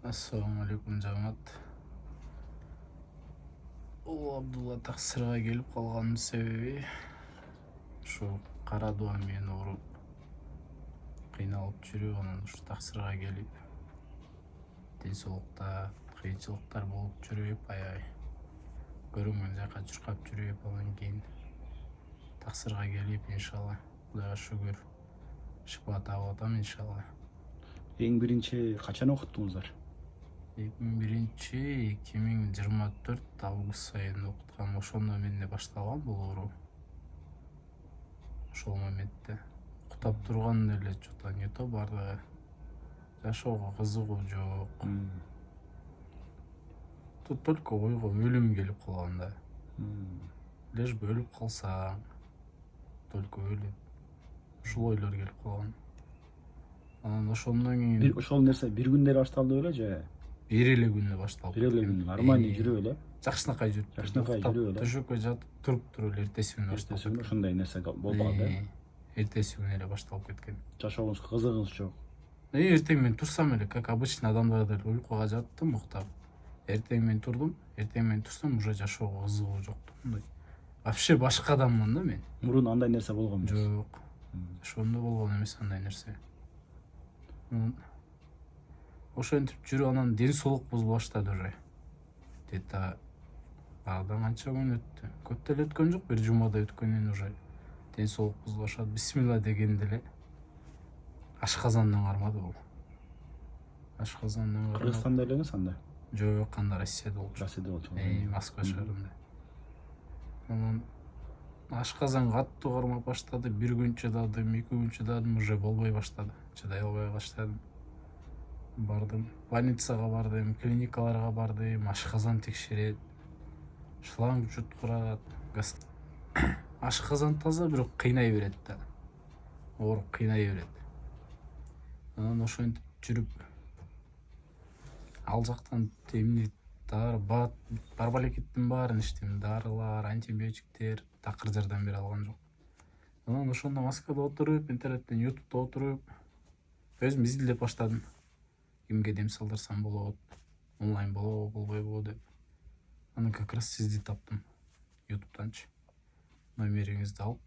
Assalamu alaikum жамаат. Абдулла таксырга келип калганын себеби ушу кара дуан мени уруп кыйналып жүрүп, анан ушу таксырга келип ден соолукта кыйынчылыктар болуп жүрүп, аябай көрүнгөн жака чуркап жүрүп, анан кийин таксырга келип, иншалла Кудайга шүгүр шифа таап атам иншалла. Эң биринчи качан окуттуңуздар? 2024 август айында окуткам. Ошондо менде башталган бул оору. Ошол моментте уктап турган эле чота не то бардыгы. Жашоого кызыгуу жок. Тут только ойго өлүм келип калганда. Лишь бы өлүп калсаң, только өлүп. Ушул ойлор келип калган. Анан ошондон кийин Ошол нерсе бир күндө эле башталды беле же? бир эле күндө башталып. Бир эле күндө нормально жүрүп эле. Жакшынакай жүрүп. Жакшынакай жүрүп эле. Төшөккө жатып туруп эле эртеси күнү башталып. Ошондой нерсе болбаган да. Эртеси күнү эле башталып кеткен. Жашооңузга кызыгыңыз жок. Эртең мен турсам эле, как обычно адамдар эле уйкуга жаттым, уктап. Эртең мен турдум, эртең мен турсам уже жашоого кызыгуу жокту. Мындай вообще башка адаммын да мен. Мурун андай нерсе болгон эмес. Жок. Ошондо болгон эмес андай нерсе. Ошентип жүрүп, анан ден соолук бузула баштады уже. Где-то арадан канча күн өттү. Көп деле өткөн жок, бир жумада өткөнүн уже ден соолук бузула баштады. Бисмилла дегенде эле ашказандан кармады бул. Ашказандан кармады. Кыргызстанда элеңиз анда? Жок, анда Россияда болчу. Россияда болчу. Москва шаарында. Анан ашказан катуу кармап баштады. Бир күн чыдадым, 2 күн чыдадым, уже болбой баштады. Чыдай албай баштадым. Бардым, больницага бардым, клиникаларга бардым, ашказан текшерет, шланг жуткурат, ашказан таза, бирок кыйнай берет да. Ооруп кыйнай берет. Анан ошентип жүрүп, ал жактан эмне барбалекиттин баарын иштедим, дарылар, антибиотиктер, такыр жардам бере алган жок. Анан ошондо Москвада отуруп, интернеттен, ютубта отуруп, өзүм изилдеп баштадым. Кимге дем салдырсам болот, онлайн болобу, болбойбу деп. Анан как раз сизди таптым ютубтанчы. Номериңизди алып,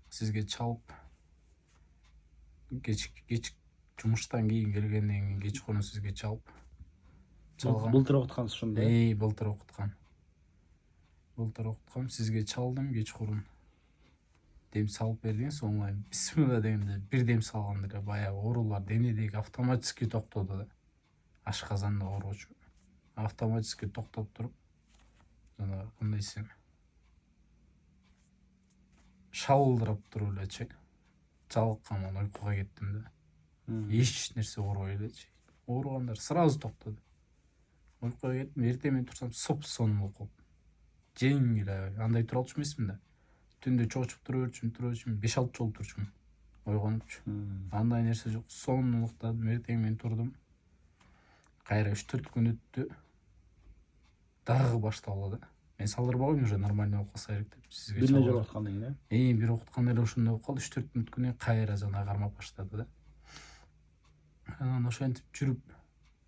сизге чалып, кеч жумуштан кийин келгенден кийин кечкурун сизге чалып. Былтыр окуткансыз ошондо? Былтыр окуткам. Сизге чалдым кечкурун. Дем салып бердиңиз онлайн. Бисмилла дегенде бир дем салганда эле баягы оорулар денедеги автоматически токтоду да. Ашказанда ооручу. Автоматически токтоп туруп, жана кандай десем, шалдырап туруп элечи. Жалыккан уйкуга кеттим да. Эч нерсе оорубай элечи. Ооругандар сразу токтоду. Уйкуга кеттим, эртең менен турсам соп-сонун болуп калып. Жеңил андай тура алчу эмесмин да. Түндө чоочуп тура берчүмүн, 5-6 жолу турчумун. Ойгонупчу. Андай нерсе жок. Сонун уктадым, эртең менен турдум. Кайра 3-4 күн өттү. Дагы башталды да. Мен салдырбаган уже нормально болуп калса керек деп сизге чалдым. Бир эле окуткандан кийин, бир окутканда эле ошондой болуп калды. 3-4 күн өткөндөн кайра жана кармап баштады да. Анан ошентип жүрүп,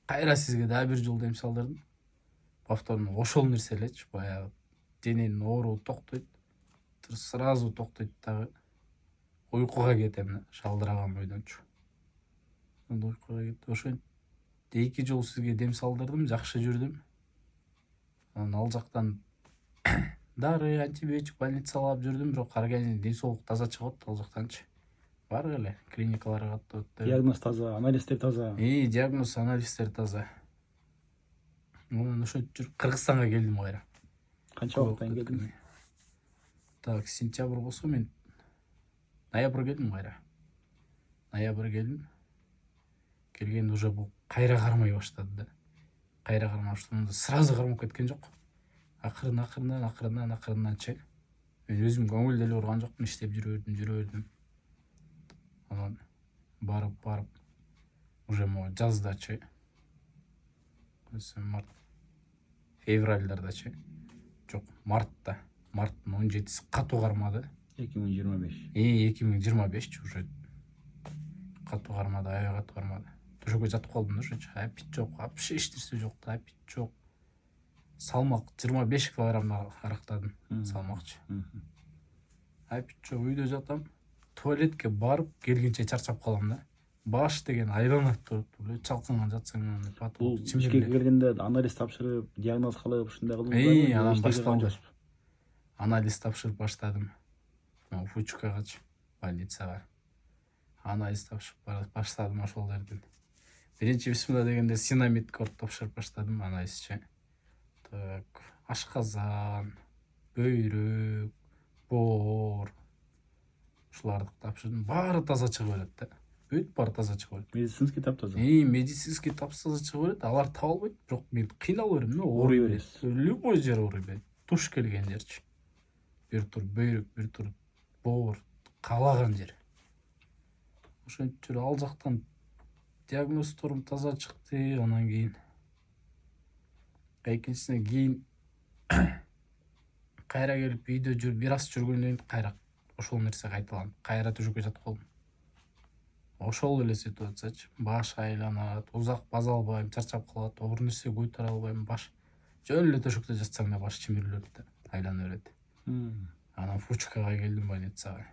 кайра сизге дагы бир жолу дем салдырдым. Повторно ошол нерсе элечи, баягы дененин ооруу токтойт. Сразу токтойт дагы. Уйкуга кетем да, шалдыраган бойдончу. Анда уйкуга кетти. Ошентип 2 жолу сизге дем салдырдым, жакшы жүрдүм. Анан ал жактан дары, антибиотик, больницалап жүрдүм, бирок организм ден соолук таза чыгып ал жактанчы. Бар эле клиникаларга каттап. Диагноз таза, анализдер таза. Диагноз, анализдер таза. Анан ошентип жүрүп Кыргызстанга келдим кайра. Канча убакыттан келдиңиз? Так, сентябрь болсо мен ноябрь келдим кайра. Келгенде уже бул кайра кармай баштады да. Кайра кармап баштаганда сразу кармап кеткен жок. Акырынданчы. Мен өзүм көңүл деле бурган жокмун, иштеп жүрө бердим. Анан барып уже могу жаздачы. Март, февралдардачы. Жок, марттын 17-си катуу кармады. 2025. 2025 уже катуу кармады, аябай катуу кармады. төшөккө жатып калдым да ошончо. Аппет жок, вообще эч нерсе жок да, аппет жок. Салмак 25 килограмм арактадым, салмакчы. Аппет жок, үйдө жатам. Туалетке барып келгенче чарчап калам да. Баш деген айланып туруп, чалканган жатсаң аны Бул потом ишке келгенде анализ тапшырып, диагноз кылып ушундай кылдыңызбы? Анан башталды. Анализ тапшырып баштадым. Фучкагачы, больницага. Анализ тапшырып баштадым ошолордун. Биринчи бисмилла дегенде синамид корт тапшырып баштадым, анализчи. Так, ашказан, бөйрөк, боор. Ушуларды тапшырдым. Баары таза чыга берет да. Бүт баары таза чыга берет. Медицинский таптаза. Медицинский табсаза чыга берет. Алар таба албайт, бирок мен кыйналып берем да, ооруй берет. Любой жер ооруй берет. Туш келген жерчи. Бир тур бөйрөк, бир тур боор, каалаган жер. Ошентип ал жактан диагнозторум таза чыкты. Анан кийин экинчисинен кийин кайра келип үйдө жүрүп бир аз жүргөндөн кийин кайра ошол нерсе кайталанып, кайра төшөккө жатып калдым. Ошол эле ситуациячы. Баш айланат, узак база албайм, чарчап калат, оор нерсе көтөрө албайм, баш. Жөн эле төшөктө жатсаң да баш чимирилип да, айлана берет. Анан Фучкага келдим, больницага.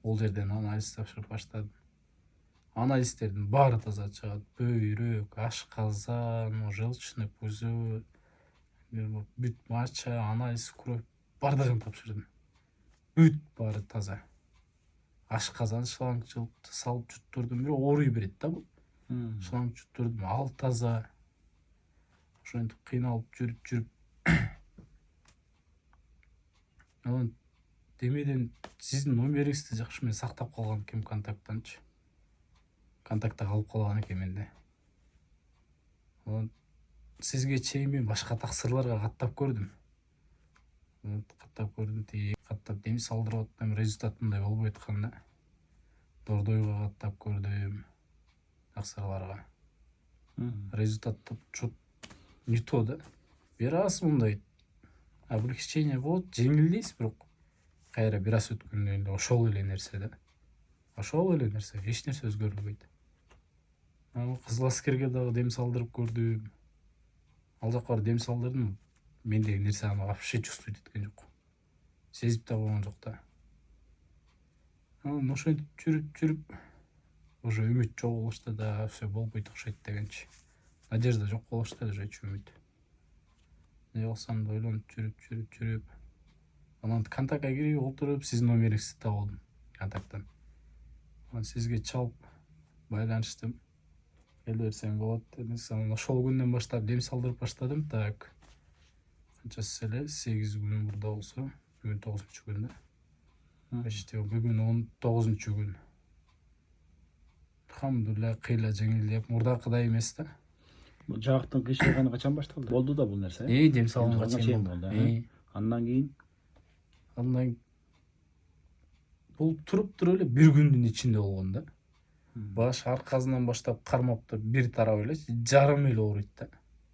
Ол жерден анализ тапшырып баштадым. Анализдердин баары таза чыгат. Бөйрөк, ашказан, желчный пузырь, бүт моча, анализ, кровь бардыгын тапшырдым. Бүт баары таза. Ашказан шлангчылыкты салып жуттурдум, бирок ооруй берет да бул. Шланг жуттурдум, ал таза. Ошентип кыйналып жүрүп анан демеден сиздин номериңизди жакшы мен сактап калган экенмин контакттанчы. Контактта калып калган экен менде. Анан сизге чейин мен башка таксырларга каттап көрдүм. Каттап дем салдырып аттым, результат мындай болбой атканда. Дордойго каттап көрдүм, таксырларга. Результат чот не то да. Бир аз мындай облегчение болот, жеңилдейсиз, бирок кайра бир аз өткөндөн кийин ошол эле нерсе да. Ошол эле нерсе, эч нерсе өзгөрүлбөйт. Кызыл аскерге дагы дем салдырып көрдүм. Ал жакка барып дем салдырдым. Мендеги нерсе аны вообще чувствовать эткен жок. Сезип да койгон жок да. Анан ошентип жүрүп уже үмүт жок болуп баштады, да, все болбойт окшойт дегенчи. Надежда жок болуп баштады, уже үмүт. Не кылсам да ойлонуп жүрүп. Анан контактка кирип отуруп, сиздин номериңизди таап алдым контакттан. Анан сизге чалып байланыштым. Келе берсең болот дедиңиз. Анан ошол күндөн баштап дем салдырып баштадым. Так. Канчасы эле 8 күн мурда болсо, бүгүн 9-күн да. Бүгүн 19-күн. Алхамдулилlah, кыйла жеңилдеп, мурдакыдай эмес да. Жаактын кыйшайганы качан башталды? Болду да бул нерсе. Дем салганга чейин болду. Андан кийин бул туруп эле бир күндүн ичинде болгон да. Баш аркасынан баштап кармап туруп бир тарап эле жарым эле ооруйт да.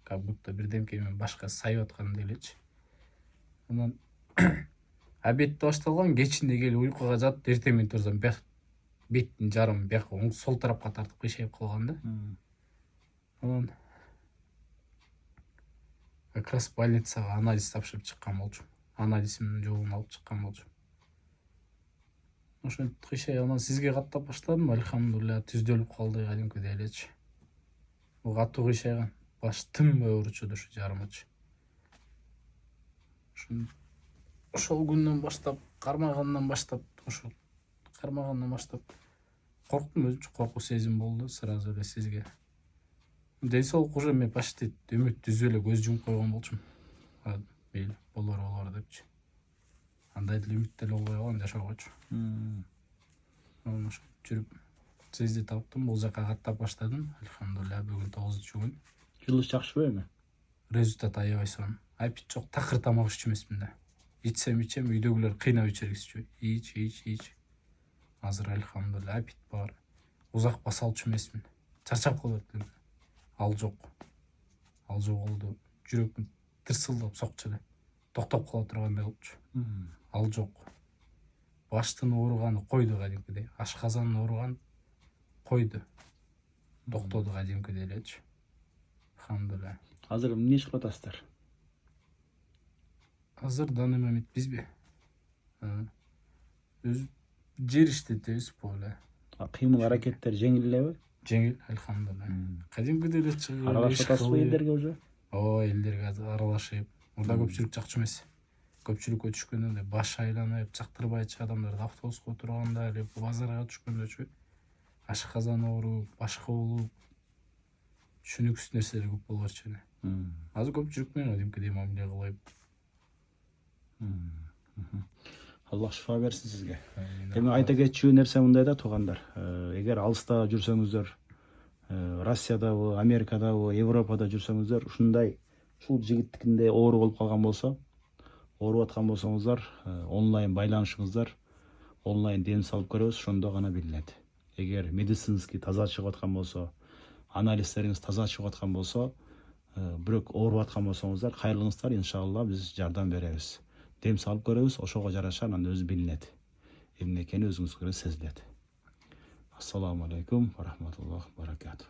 Как будто бирдемке менен башка сайып аткандай элечи. Анан обедти башталган, кечинде келип уйкуга жатып, эртең менен турсам беттин жарым бияка сол тарапка тартып кыйшайып калган да. Анан как раз больницага анализ тапшырып чыккан болчумун. Анализимдин жолун алып чыккан болчумун. Ошентип кыйшай, анан сизге каттап баштадым. Алхамдулилlah, түздөлүп калды кадимкидей элечи. Бул катуу кыйшайган. Баш тынбай ооручу ушу жарымычы. Ошол күндөн баштап, кармагандан баштап корктум, өзүмчө коркуу сезим болду сразу эле сизге. Ден соолук уже мен почти үмүт түзүп эле көз жумуп койгон болчумун. Мейли, болор депчи. Андай деле үмүт деле болбой калган жашоогочу. Анан ошо жүрүп сизди таптым, бул жака каттап баштадым. Алхамдулилlah, бүгүн 9-күн. Жылыш жакшыбы эми? Результат аябай сонун. Аппет жок, такыр тамак иччү эмесмин да. Ичсем, үйдөгүлөр кыйнап ичиргизчү. Ич. Азыр алхамдулилlah аппет бар. Узак баса алчу эмесмин. Чарчап калып аттым. Ал жок болду. Жүрөкүм тырсылдап сокчу эле. Токтоп кала тургандай болчу. Ал жок. Баштын ооруганы койду кадимкидей. Ашказан ооруган койду. Токтоду кадимкидей элечи. Алхамдулилля. Азыр эмне иш кылып атасыздар? Азыр Даным Амит бизби? Өз жер иштетебиз поле. Кыймыл аракеттер жеңил элеби? Жеңил, алхамдулилля. Кадимкидей эле чыгып Аралашып атасызбы элдерге уже? Ооба, элдерге аралашып. Мурда көпчүлүк жакчу эмес. Көпчүлүккө түшкөндө эле баш айланып, жактырбайчы адамдар автобуска отурганда эле базарга түшкөндөчү ашказан ооруп, башка болуп, түшүнүксүз нерселер көп болуп барчу эне. Азыр көпчүлүк менен кадимкидей мамиле кылып. Аллах шифа берсин сизге. Эми айта кетчү нерсе мындай да туугандар. Эгер алыста жүрсөңүздөр, Россиядабы, Америкадабы, Европада жүрсөңүздөр, ушундай ушул жигиттикиндей оору болуп калган болсо, ооруп аткан болсоңуздар, онлайн байланышыңыздар, онлайн дем салып көрөбүз, ошондо гана билинет. Эгер медицинский таза чыгып аткан болсо, анализтериңиз таза чыгып аткан болсо, бирок ооруп аткан болсоңуздар, кайрылыңыздар, иншалла биз жардам беребиз. Дем салып көрөбүз, ошого жараша анан өзү билинет. Эмне экени өзүңүзгө сезилет. Ассаламу алейкум ва рахматуллахи ва баракатух.